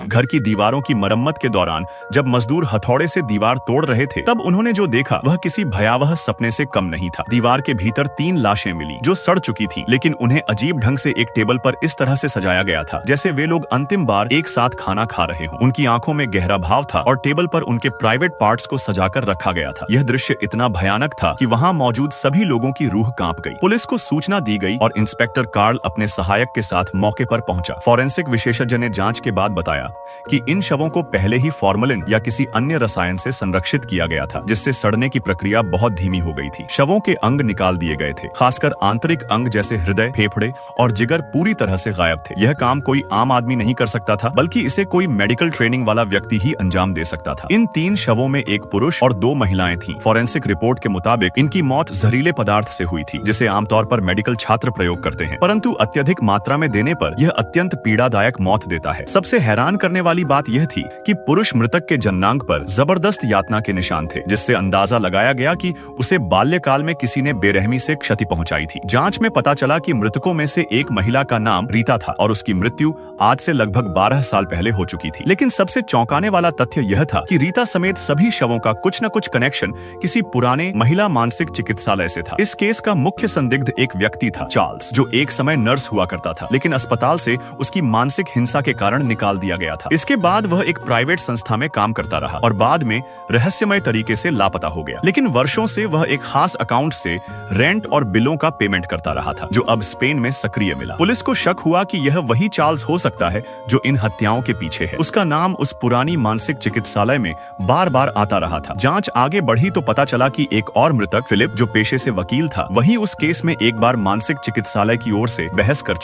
घर की दीवारों की मरम्मत के दौरान जब मजदूर हथौड़े से दीवार तोड़ रहे थे, तब उन्होंने जो देखा वह किसी भयावह सपने से कम नहीं था। दीवार के भीतर 3 लाशें मिली जो सड़ चुकी थीं, लेकिन उन्हें अजीब ढंग से एक टेबल पर इस तरह से सजाया गया था जैसे वे लोग अंतिम बार एक साथ खाना खा रहे हों। उनकी आंखों में गहरा भाव था और टेबल पर उनके प्राइवेट पार्ट्स को सजाकर रखा गया था। यह दृश्य इतना भयानक था कि वहां मौजूद सभी लोगों की रूह कांप गई। पुलिस को सूचना दी गई और इंस्पेक्टर कार्ल अपने सहायक के साथ मौके पर पहुंचा। फॉरेंसिक विशेषज्ञ ने जांच के बाद बताया कि इन शवों को पहले ही फॉर्मलिन या किसी अन्य रसायन से संरक्षित किया गया था, जिससे सड़ने की प्रक्रिया बहुत धीमी हो गई थी। शवों के अंग निकाल दिए गए थे, खासकर आंतरिक अंग जैसे हृदय, फेफड़े और जिगर पूरी तरह से गायब थे। यह काम कोई आम आदमी नहीं कर सकता था, बल्कि इसे कोई मेडिकल ट्रेनिंग वाला व्यक्ति ही अंजाम दे सकता था। इन 3 शवों में एक पुरुष और 2 महिलाएं थीं। फॉरेंसिक रिपोर्ट के मुताबिक इनकी मौत जहरीले पदार्थ से हुई थी, जिसे आमतौर पर मेडिकल छात्र प्रयोग करते हैं, परंतु अत्यधिक मात्रा में देने पर यह अत्यंत पीड़ादायक मौत देता है। सबसे हैरान करने वाली बात यह थी कि पुरुष मृतक के जन्नांग पर जबरदस्त यातना के निशान थे, जिससे अंदाजा लगाया गया कि उसे बाल्यकाल में किसी ने बेरहमी से क्षति पहुंचाई थी। जांच में पता चला कि मृतकों में से एक महिला का नाम रीता था और उसकी मृत्यु आज से लगभग 12 साल पहले हो चुकी थी। लेकिन सबसे चौंकाने वाला तथ्य यह था कि रीता समेत सभी शवों का कुछ न कुछ कनेक्शन किसी पुराने महिला मानसिक चिकित्सालय से था। इस केस का मुख्य संदिग्ध एक व्यक्ति था, चार्ल्स, जो एक समय नर्स हुआ करता था, लेकिन अस्पताल से उसकी मानसिक हिंसा के कारण निकाल दिया गया था। इसके बाद वह एक प्राइवेट संस्था में काम करता रहा और बाद में रहस्यमय तरीके से लापता हो गया। लेकिन वर्षों से वह एक खास अकाउंट से रेंट और बिलों का पेमेंट करता रहा था, जो अब स्पेन में सक्रिय मिला। पुलिस को शक हुआ कि यह वही चार्ल्स हो सकता है जो इन हत्याओं के पीछे है। उसका नाम उस पुरानी मानसिक चिकित्सालय में बार-बार आता रहा था। जांच आगे बढ़ी तो पता चला कि एक और मृतक, फिलिप, जो पेशे से वकील था, वही उस केस में एक बार मानसिक चिकित्सालय की ओर से बहस कर